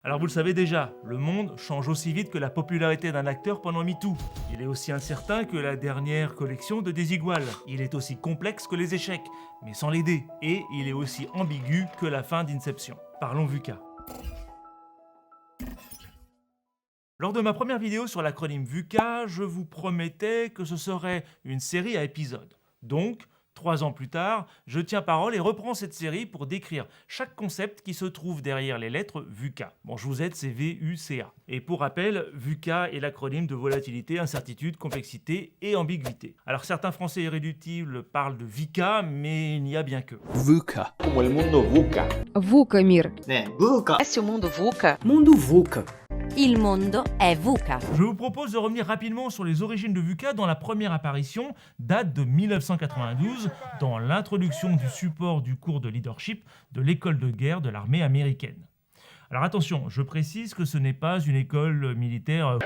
Alors vous le savez déjà, le monde change aussi vite que la popularité d'un acteur pendant MeToo. Il est aussi incertain que la dernière collection de Desigual. Il est aussi complexe que les échecs, mais sans les dés. Et il est aussi ambigu que la fin d'Inception. Parlons VUCA. Lors de ma première vidéo sur l'acronyme VUCA, je vous promettais que ce serait une série à épisodes. Donc, 3 ans plus tard, je tiens parole et reprends cette série pour décrire chaque concept qui se trouve derrière les lettres VUCA. Bon, je vous aide, c'est VUCA. Et pour rappel, VUCA est l'acronyme de volatilité, incertitude, complexité et ambiguïté. Alors certains Français irréductibles parlent de VICA, mais il n'y a bien que. VUCA. Como il mondo VUCA. VUCA, Mir. VUCA. Conhece o mundo VUCA? Mundo VUCA. Il mondo è VUCA. Je vous propose de revenir rapidement sur les origines de VUCA dont la première apparition date de 1992 dans l'introduction du support du cours de leadership de l'école de guerre de l'armée américaine. Alors attention, je précise que ce n'est pas une école militaire.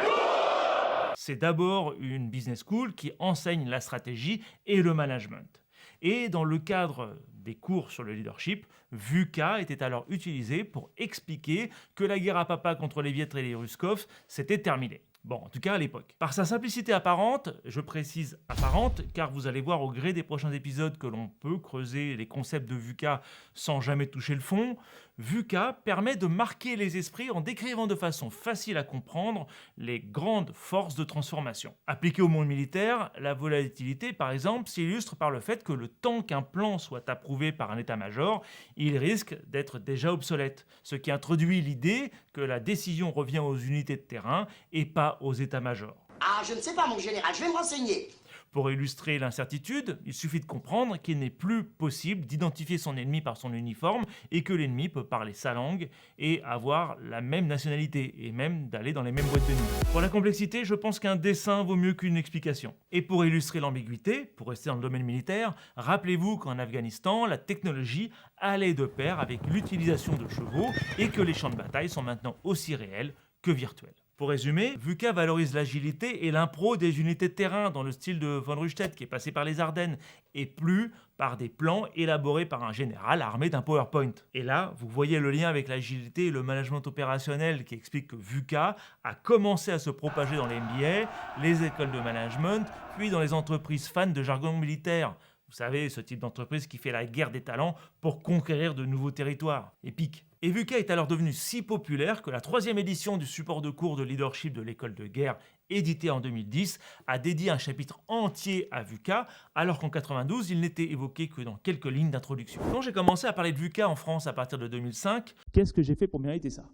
C'est d'abord une business school qui enseigne la stratégie et le management. Et dans le cadre des cours sur le leadership, VUCA était alors utilisé pour expliquer que la guerre à papa contre les Vietres et les Ruskov s'était terminée. Bon, en tout cas à l'époque. Par sa simplicité apparente, je précise apparente, car vous allez voir au gré des prochains épisodes que l'on peut creuser les concepts de VUCA sans jamais toucher le fond, VUCA permet de marquer les esprits en décrivant de façon facile à comprendre les grandes forces de transformation. Appliquée au monde militaire, la volatilité par exemple s'illustre par le fait que le temps qu'un plan soit approuvé par un état-major, il risque d'être déjà obsolète, ce qui introduit l'idée que la décision revient aux unités de terrain et pas aux états-majors. Ah, je ne sais pas, mon général, je vais me renseigner. Pour illustrer l'incertitude, il suffit de comprendre qu'il n'est plus possible d'identifier son ennemi par son uniforme et que l'ennemi peut parler sa langue et avoir la même nationalité et même d'aller dans les mêmes boîtes de nuit. Pour la complexité, je pense qu'un dessin vaut mieux qu'une explication. Et pour illustrer l'ambiguïté, pour rester dans le domaine militaire, rappelez-vous qu'en Afghanistan, la technologie allait de pair avec l'utilisation de chevaux et que les champs de bataille sont maintenant aussi réels que virtuels. Pour résumer, VUCA valorise l'agilité et l'impro des unités de terrain dans le style de von Rundstedt qui est passé par les Ardennes et plus par des plans élaborés par un général armé d'un PowerPoint. Et là, vous voyez le lien avec l'agilité et le management opérationnel qui explique que VUCA a commencé à se propager dans les MBA, les écoles de management, puis dans les entreprises fans de jargon militaire. Vous savez, ce type d'entreprise qui fait la guerre des talents pour conquérir de nouveaux territoires. Épique. Et VUCA est alors devenu si populaire que la 3e édition du support de cours de leadership de l'école de guerre, édité en 2010, a dédié un chapitre entier à VUCA, alors qu'en 92, il n'était évoqué que dans quelques lignes d'introduction. Quand j'ai commencé à parler de VUCA en France à partir de 2005, qu'est-ce que j'ai fait pour mériter ça ?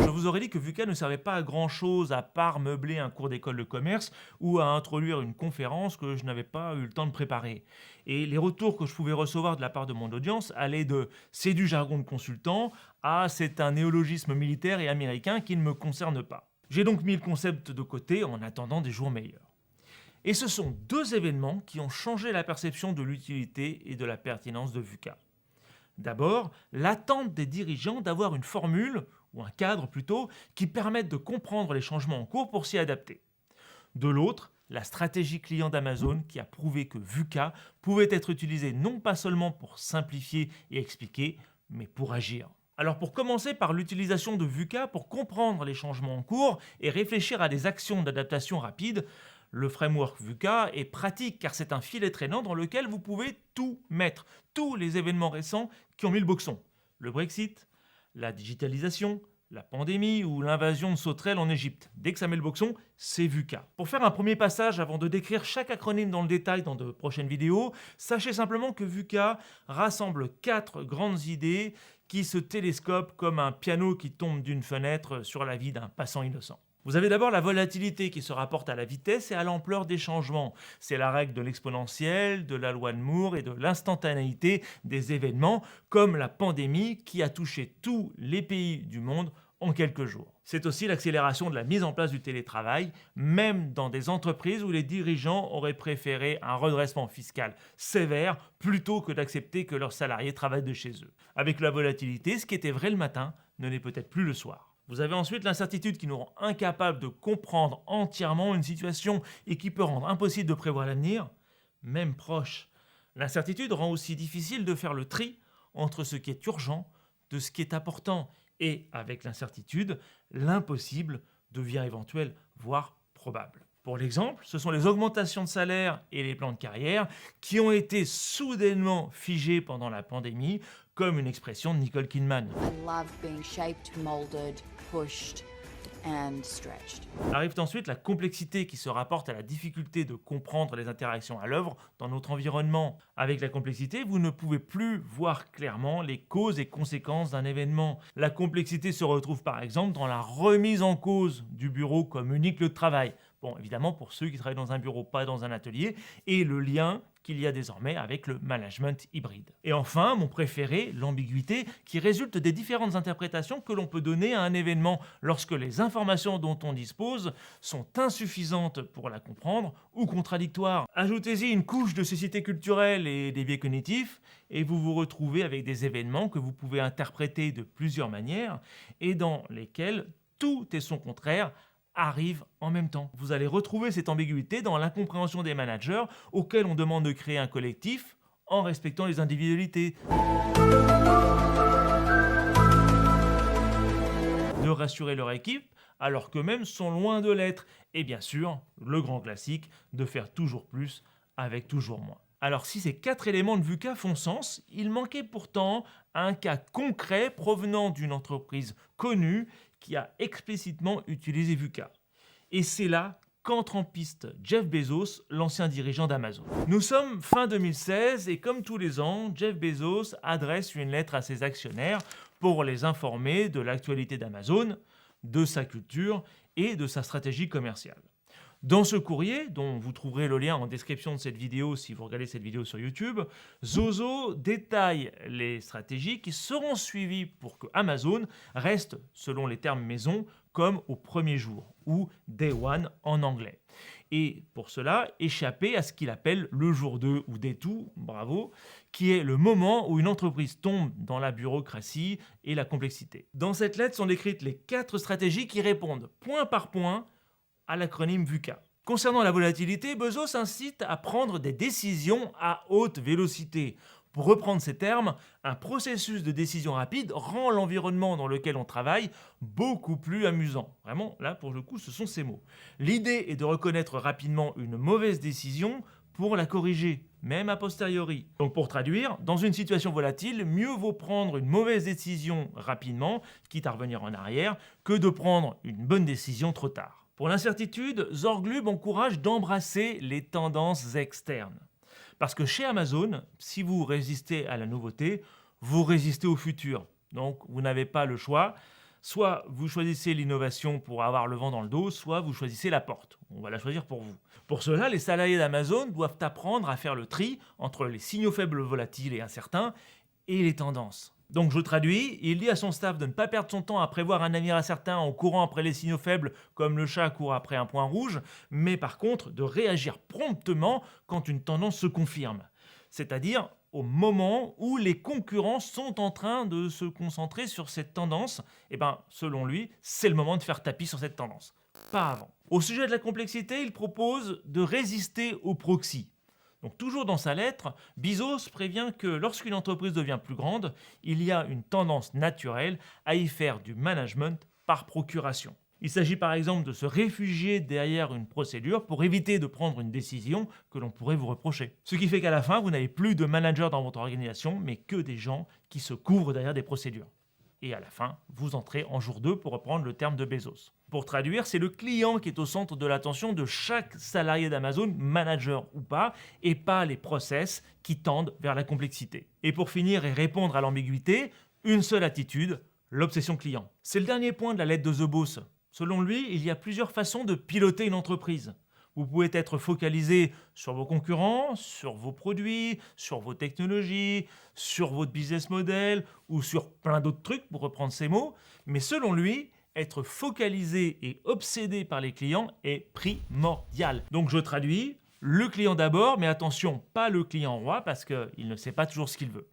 Je vous aurais dit que VUCA ne servait pas à grand chose à part meubler un cours d'école de commerce ou à introduire une conférence que je n'avais pas eu le temps de préparer. Et les retours que je pouvais recevoir de la part de mon audience allaient de « c'est du jargon de consultant » à « c'est un néologisme militaire et américain qui ne me concerne pas ». J'ai donc mis le concept de côté en attendant des jours meilleurs. Et ce sont 2 événements qui ont changé la perception de l'utilité et de la pertinence de VUCA. D'abord, l'attente des dirigeants d'avoir une formule, ou un cadre plutôt, qui permette de comprendre les changements en cours pour s'y adapter. De l'autre, la stratégie client d'Amazon qui a prouvé que VUCA pouvait être utilisé non pas seulement pour simplifier et expliquer, mais pour agir. Alors pour commencer par l'utilisation de VUCA pour comprendre les changements en cours et réfléchir à des actions d'adaptation rapide, le framework VUCA est pratique car c'est un filet traînant dans lequel vous pouvez tout mettre, tous les événements récents qui ont mis le boxon. Le Brexit, la digitalisation, la pandémie ou l'invasion de sauterelles en Égypte. Dès que ça met le boxon, c'est VUCA. Pour faire un premier passage avant de décrire chaque acronyme dans le détail dans de prochaines vidéos, sachez simplement que VUCA rassemble 4 grandes idées qui se télescopent comme un piano qui tombe d'une fenêtre sur la vie d'un passant innocent. Vous avez d'abord la volatilité qui se rapporte à la vitesse et à l'ampleur des changements. C'est la règle de l'exponentielle, de la loi de Moore et de l'instantanéité des événements, comme la pandémie qui a touché tous les pays du monde en quelques jours. C'est aussi l'accélération de la mise en place du télétravail, même dans des entreprises où les dirigeants auraient préféré un redressement fiscal sévère plutôt que d'accepter que leurs salariés travaillent de chez eux. Avec la volatilité, ce qui était vrai le matin ne l'est peut-être plus le soir. Vous avez ensuite l'incertitude qui nous rend incapables de comprendre entièrement une situation et qui peut rendre impossible de prévoir l'avenir, même proche. L'incertitude rend aussi difficile de faire le tri entre ce qui est urgent de ce qui est important Et avec l'incertitude, l'impossible devient éventuel, voire probable. Pour l'exemple, ce sont les augmentations de salaire et les plans de carrière qui ont été soudainement figés pendant la pandémie, comme une expression de Nicole Kidman. I love being shaped, molded, pushed and stretched. Arrive ensuite la complexité qui se rapporte à la difficulté de comprendre les interactions à l'œuvre dans notre environnement. Avec la complexité, vous ne pouvez plus voir clairement les causes et conséquences d'un événement. La complexité se retrouve par exemple dans la remise en cause du bureau comme unique lieu de travail. Bon, évidemment pour ceux qui travaillent dans un bureau, pas dans un atelier, et le lien qu'il y a désormais avec le management hybride. Et enfin, mon préféré, l'ambiguïté, qui résulte des différentes interprétations que l'on peut donner à un événement lorsque les informations dont on dispose sont insuffisantes pour la comprendre ou contradictoires. Ajoutez-y une couche de cécité culturelle et des biais cognitifs, et vous vous retrouvez avec des événements que vous pouvez interpréter de plusieurs manières et dans lesquels tout et son contraire arrivent en même temps. Vous allez retrouver cette ambiguïté dans l'incompréhension des managers auxquels on demande de créer un collectif en respectant les individualités, de rassurer leur équipe alors qu'eux-mêmes sont loin de l'être, et bien sûr, le grand classique, de faire toujours plus avec toujours moins. Alors si ces 4 éléments de VUCA font sens, il manquait pourtant un cas concret provenant d'une entreprise connue qui a explicitement utilisé VUCA. Et c'est là qu'entre en piste Jeff Bezos, l'ancien dirigeant d'Amazon. Nous sommes fin 2016 et comme tous les ans, Jeff Bezos adresse une lettre à ses actionnaires pour les informer de l'actualité d'Amazon, de sa culture et de sa stratégie commerciale. Dans ce courrier, dont vous trouverez le lien en description de cette vidéo si vous regardez cette vidéo sur YouTube, Zozo détaille les stratégies qui seront suivies pour que Amazon reste, selon les termes maison, comme au premier jour, ou Day One en anglais. Et pour cela, échapper à ce qu'il appelle le jour 2 ou Day 2, bravo, qui est le moment où une entreprise tombe dans la bureaucratie et la complexité. Dans cette lettre sont décrites les 4 stratégies qui répondent point par point à l'acronyme VUCA. Concernant la volatilité, Bezos incite à prendre des décisions à haute vélocité. Pour reprendre ces termes, un processus de décision rapide rend l'environnement dans lequel on travaille beaucoup plus amusant. Vraiment, là, pour le coup, ce sont ces mots. L'idée est de reconnaître rapidement une mauvaise décision pour la corriger, même a posteriori. Donc pour traduire, dans une situation volatile, mieux vaut prendre une mauvaise décision rapidement, quitte à revenir en arrière, que de prendre une bonne décision trop tard. Pour l'incertitude, Zorglub encourage d'embrasser les tendances externes. Parce que chez Amazon, si vous résistez à la nouveauté, vous résistez au futur. Donc vous n'avez pas le choix. Soit vous choisissez l'innovation pour avoir le vent dans le dos, soit vous choisissez la porte. On va la choisir pour vous. Pour cela, les salariés d'Amazon doivent apprendre à faire le tri entre les signaux faibles volatiles et incertains et les tendances. Donc je traduis, il dit à son staff de ne pas perdre son temps à prévoir un avenir incertain en courant après les signaux faibles comme le chat court après un point rouge, mais par contre de réagir promptement quand une tendance se confirme. C'est-à-dire au moment où les concurrents sont en train de se concentrer sur cette tendance, et selon lui, c'est le moment de faire tapis sur cette tendance, pas avant. Au sujet de la complexité, il propose de résister au proxy. Donc toujours dans sa lettre, Bezos prévient que lorsqu'une entreprise devient plus grande, il y a une tendance naturelle à y faire du management par procuration. Il s'agit par exemple de se réfugier derrière une procédure pour éviter de prendre une décision que l'on pourrait vous reprocher. Ce qui fait qu'à la fin, vous n'avez plus de manager dans votre organisation, mais que des gens qui se couvrent derrière des procédures. Et à la fin, vous entrez en jour 2 pour reprendre le terme de Bezos. Pour traduire, c'est le client qui est au centre de l'attention de chaque salarié d'Amazon, manager ou pas, et pas les process qui tendent vers la complexité. Et pour finir et répondre à l'ambiguïté, une seule attitude, l'obsession client. C'est le dernier point de la lettre de The Boss. Selon lui, il y a plusieurs façons de piloter une entreprise. Vous pouvez être focalisé sur vos concurrents, sur vos produits, sur vos technologies, sur votre business model ou sur plein d'autres trucs, pour reprendre ces mots. Mais selon lui, être focalisé et obsédé par les clients est primordial. Donc je traduis, le client d'abord, mais attention, pas le client roi parce qu'il ne sait pas toujours ce qu'il veut.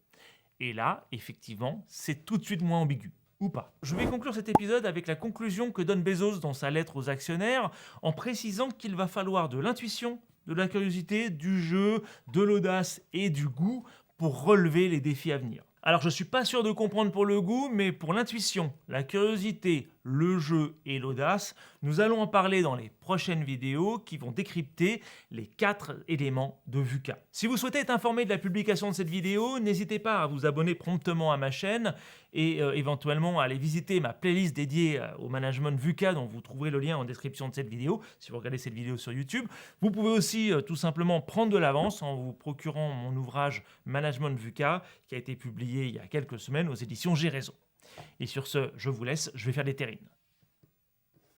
Et là, effectivement, c'est tout de suite moins ambigu. Ou pas. Je vais conclure cet épisode avec la conclusion que donne Bezos dans sa lettre aux actionnaires en précisant qu'il va falloir de l'intuition, de la curiosité, du jeu, de l'audace et du goût pour relever les défis à venir. Alors je suis pas sûr de comprendre pour le goût, mais pour l'intuition, la curiosité, le jeu et l'audace, nous allons en parler dans les prochaines vidéos qui vont décrypter les 4 éléments de VUCA. Si vous souhaitez être informé de la publication de cette vidéo, n'hésitez pas à vous abonner promptement à ma chaîne et éventuellement à aller visiter ma playlist dédiée au management VUCA dont vous trouverez le lien en description de cette vidéo si vous regardez cette vidéo sur YouTube. Vous pouvez aussi tout simplement prendre de l'avance en vous procurant mon ouvrage Management VUCA qui a été publié il y a quelques semaines aux éditions J'ai Raison. Et sur ce, je vous laisse, je vais faire des terrines.